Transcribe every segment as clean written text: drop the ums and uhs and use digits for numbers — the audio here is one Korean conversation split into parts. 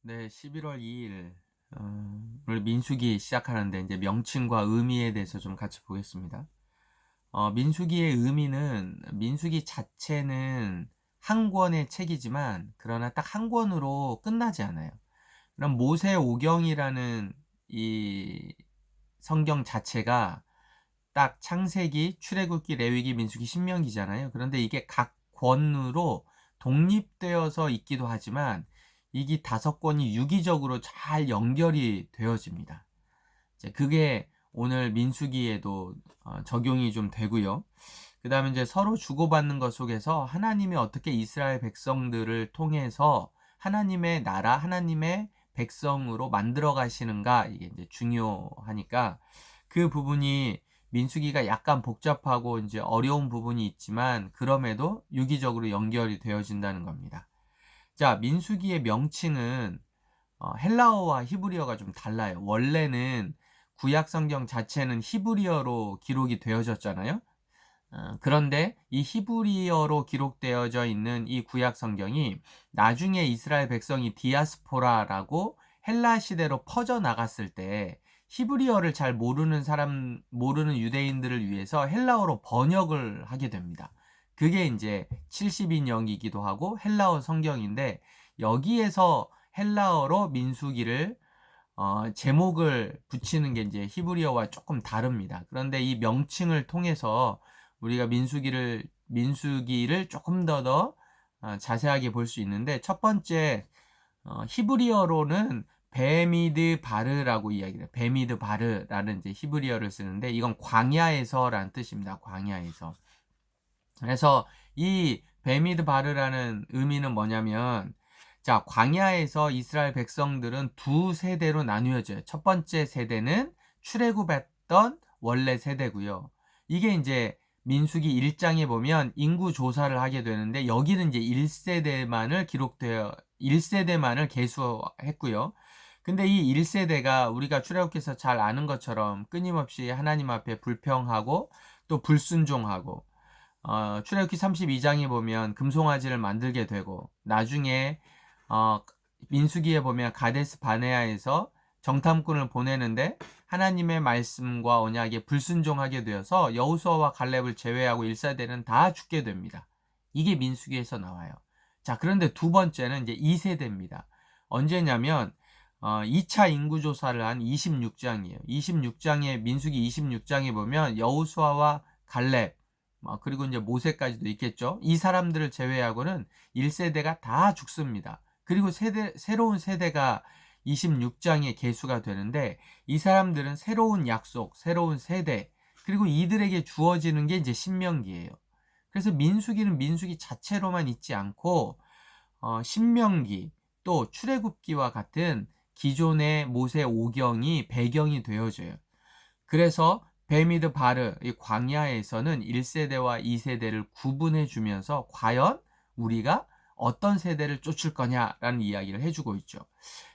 네, 11월 2일 오늘 민수기 시작하는데 이제 명칭과 의미에 대해서 좀 같이 보겠습니다. 민수기의 의미는 민수기 자체는 한 권의 책이지만 그러나 딱 한 권으로 끝나지 않아요. 그럼 모세오경이라는 이 성경 자체가 딱 창세기, 출애굽기, 레위기, 민수기, 신명기잖아요. 그런데 이게 각 권으로 독립되어서 있기도 하지만 이게 다섯 권이 유기적으로 잘 연결이 되어집니다. 이제 그게 오늘 민수기에도 적용이 좀 되고요. 그 다음에 이제 서로 주고받는 것 속에서 하나님이 어떻게 이스라엘 백성들을 통해서 하나님의 나라, 하나님의 백성으로 만들어 가시는가, 이게 이제 중요하니까 그 부분이 민수기가 약간 복잡하고 이제 어려운 부분이 있지만 그럼에도 유기적으로 연결이 되어진다는 겁니다. 자, 민수기의 명칭은 헬라어와 히브리어가 좀 달라요. 원래는 구약 성경 자체는 히브리어로 기록이 되어졌잖아요. 그런데 이 히브리어로 기록되어져 있는 이 구약 성경이 나중에 이스라엘 백성이 디아스포라라고 헬라 시대로 퍼져 나갔을 때 히브리어를 잘 모르는 유대인들을 위해서 헬라어로 번역을 하게 됩니다. 그게 이제 70인역이기도 하고 헬라어 성경인데 여기에서 헬라어로 민수기를 제목을 붙이는 게 이제 히브리어와 조금 다릅니다. 그런데 이 명칭을 통해서 우리가 민수기를 조금 더 자세하게 볼 수 있는데 첫 번째 히브리어로는 베미드 바르라고 이야기해요. 베미드 바르라는 이제 히브리어를 쓰는데 이건 광야에서라는 뜻입니다. 광야에서. 그래서 이 베미드 바르라는 의미는 뭐냐면 자, 광야에서 이스라엘 백성들은 두 세대로 나뉘어져요. 첫 번째 세대는 출애굽했던 원래 세대고요. 이게 이제 민수기 1장에 보면 인구 조사를 하게 되는데 여기는 이제 1세대만을 계수했고요. 근데 이 1세대가 우리가 출애굽기에서 잘 아는 것처럼 끊임없이 하나님 앞에 불평하고 또 불순종하고 출애굽기 32장에 보면 금송아지를 만들게 되고 나중에 어, 민수기에 보면 가데스 바네아에서 정탐꾼을 보내는데 하나님의 말씀과 언약에 불순종하게 되어서 여호수아와 갈렙을 제외하고 1세대는 다 죽게 됩니다. 이게 민수기에서 나와요. 자, 그런데 두 번째는 이제 2세대입니다. 언제냐면 2차 인구조사를 한 26장이에요. 26장에 민수기 26장에 보면 여호수아와 갈렙 그리고 이제 모세까지도 있겠죠. 이 사람들을 제외하고는 1세대가 다 죽습니다. 그리고 새로운 세대가 26장에 계수가 되는데 이 사람들은 새로운 약속, 새로운 세대, 그리고 이들에게 주어지는 게 이제 신명기예요. 그래서 민수기는 민수기 자체로만 있지 않고 신명기 또 출애굽기와 같은 기존의 모세 오경이 배경이 되어져요. 그래서 베미드 바르 이 광야에서는 1세대와 2세대를 구분해 주면서 과연 우리가 어떤 세대를 쫓을 거냐라는 이야기를 해주고 있죠.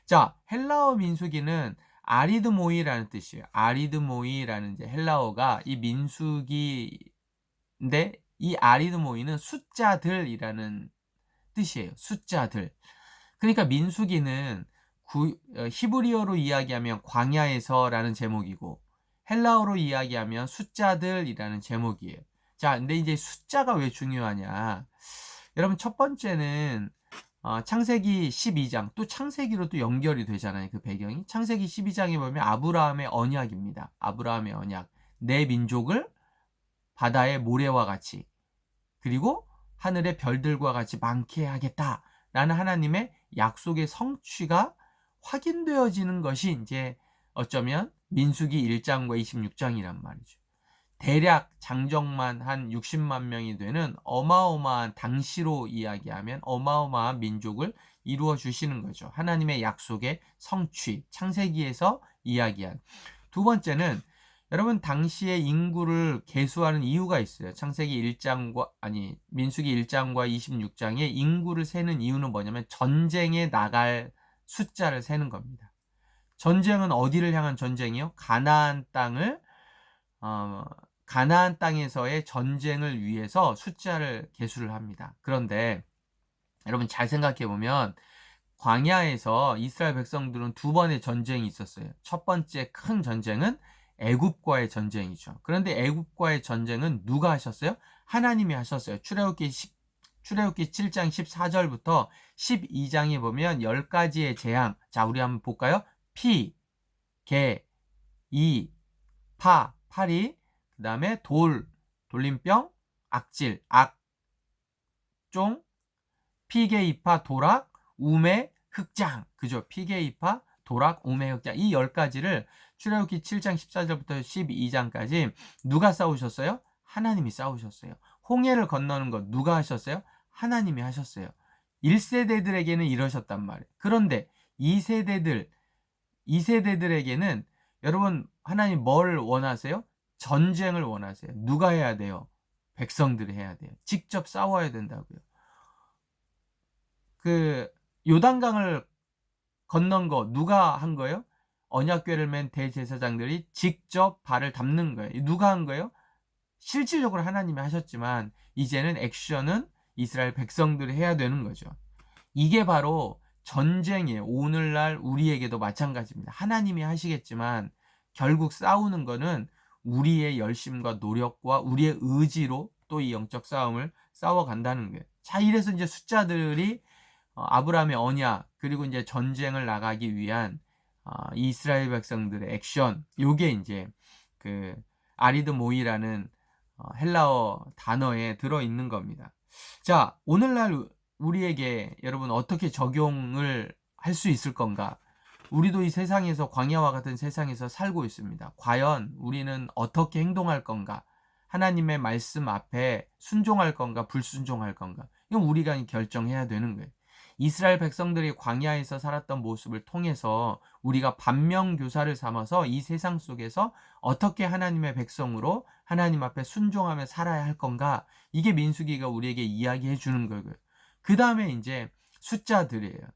자, 헬라어 민수기는 아리드모이라는 뜻이에요. 아리드모이라는 이제 헬라어가 이 민수기인데 이 아리드모이는 숫자들이라는 뜻이에요. 숫자들. 그러니까 민수기는 히브리어로 이야기하면 광야에서라는 제목이고 헬라어로 이야기하면 숫자들이라는 제목이에요. 자, 근데 이제 숫자가 왜 중요하냐? 여러분 첫 번째는 창세기 12장 또 창세기로 또 연결이 되잖아요. 그 배경이 창세기 12장에 보면 아브라함의 언약입니다. 아브라함의 언약. 내 민족을 바다의 모래와 같이 그리고 하늘의 별들과 같이 많게 하겠다. 라는 하나님의 약속의 성취가 확인되어지는 것이 이제 어쩌면 민수기 1장과 26장이란 말이죠. 대략 장정만 한 60만 명이 되는 어마어마한 당시로 이야기하면 어마어마한 민족을 이루어 주시는 거죠. 하나님의 약속의 성취, 창세기에서 이야기한. 두 번째는 여러분 당시의 인구를 계수하는 이유가 있어요. 창세기 1장과 민수기 1장과 26장의 인구를 세는 이유는 뭐냐면 전쟁에 나갈 숫자를 세는 겁니다. 전쟁은 어디를 향한 전쟁이요? 어, 가나안 땅에서의 전쟁을 위해서 숫자를 계수를 합니다. 그런데 여러분 잘 생각해 보면 광야에서 이스라엘 백성들은 두 번의 전쟁이 있었어요. 첫 번째 큰 전쟁은 애굽과의 전쟁이죠. 그런데 애굽과의 전쟁은 누가 하셨어요? 하나님이 하셨어요. 출애굽기 7장 14절부터 12장에 보면 10가지의 재앙. 자, 우리 한번 볼까요? 피, 개, 이, 파리, 그 다음에 돌림병, 악질, 악종, 피게이파, 도락, 우매, 흑장. 그죠? 피게이파, 도락, 우매, 흑장. 이 10가지를 출애굽기 7장 14절부터 12장까지 누가 싸우셨어요? 하나님이 싸우셨어요. 홍해를 건너는 것 누가 하셨어요? 하나님이 하셨어요. 1세대들에게는 이러셨단 말이에요. 그런데 2세대들에게는 여러분 하나님 뭘 원하세요? 전쟁을 원하세요. 누가 해야 돼요? 백성들이 해야 돼요. 직접 싸워야 된다고요. 그 요단강을 건넌 거 누가 한 거예요? 언약궤를 맨 대제사장들이 직접 발을 담는 거예요. 누가 한 거예요? 실질적으로 하나님이 하셨지만 이제는 액션은 이스라엘 백성들이 해야 되는 거죠. 이게 바로 전쟁이에요. 오늘날 우리에게도 마찬가지입니다. 하나님이 하시겠지만 결국 싸우는 거는 우리의 열심과 노력과 우리의 의지로 또 이 영적 싸움을 싸워간다는 거예요. 자, 이래서 이제 숫자들이 아브라함의 언약 그리고 이제 전쟁을 나가기 위한 이스라엘 백성들의 액션, 요게 이제 그 아리드 모이라는 헬라어 단어에 들어 있는 겁니다. 자, 오늘날 우리에게 여러분 어떻게 적용을 할 수 있을 건가? 우리도 이 세상에서 광야와 같은 세상에서 살고 있습니다. 과연 우리는 어떻게 행동할 건가? 하나님의 말씀 앞에 순종할 건가? 불순종할 건가? 이건 우리가 결정해야 되는 거예요. 이스라엘 백성들이 광야에서 살았던 모습을 통해서 우리가 반면교사를 삼아서 이 세상 속에서 어떻게 하나님의 백성으로 하나님 앞에 순종하며 살아야 할 건가? 이게 민수기가 우리에게 이야기해 주는 거고요. 그 다음에 이제 숫자들이에요.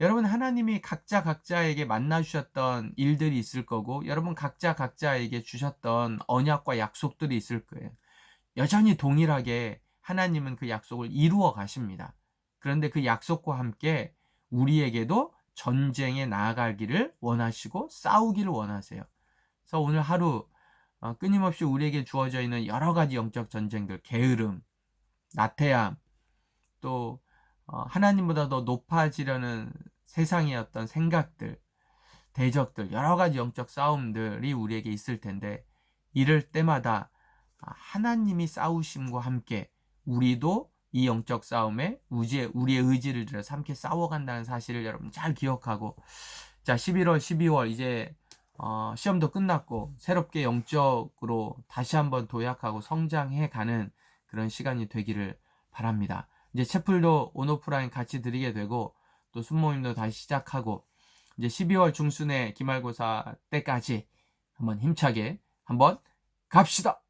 여러분 하나님이 각자에게 만나 주셨던 일들이 있을 거고 여러분 각자에게 주셨던 언약과 약속들이 있을 거예요. 여전히 동일하게 하나님은 그 약속을 이루어 가십니다. 그런데 그 약속과 함께 우리에게도 전쟁에 나아가기를 원하시고 싸우기를 원하세요. 그래서 오늘 하루 끊임없이 우리에게 주어져 있는 여러 가지 영적 전쟁들, 게으름, 나태함, 또 하나님보다 더 높아지려는 세상의 어떤 생각들, 대적들, 여러 가지 영적 싸움들이 우리에게 있을 텐데 이럴 때마다 하나님이 싸우심과 함께 우리도 이 영적 싸움에 우리의 의지를 들여서 함께 싸워간다는 사실을 여러분 잘 기억하고, 자 11월 12월 이제 시험도 끝났고 새롭게 영적으로 다시 한번 도약하고 성장해가는 그런 시간이 되기를 바랍니다. 이제 채플도 온오프라인 같이 드리게 되고 또 순모임도 다시 시작하고 이제 12월 중순에 기말고사 때까지 한번 힘차게 한번 갑시다.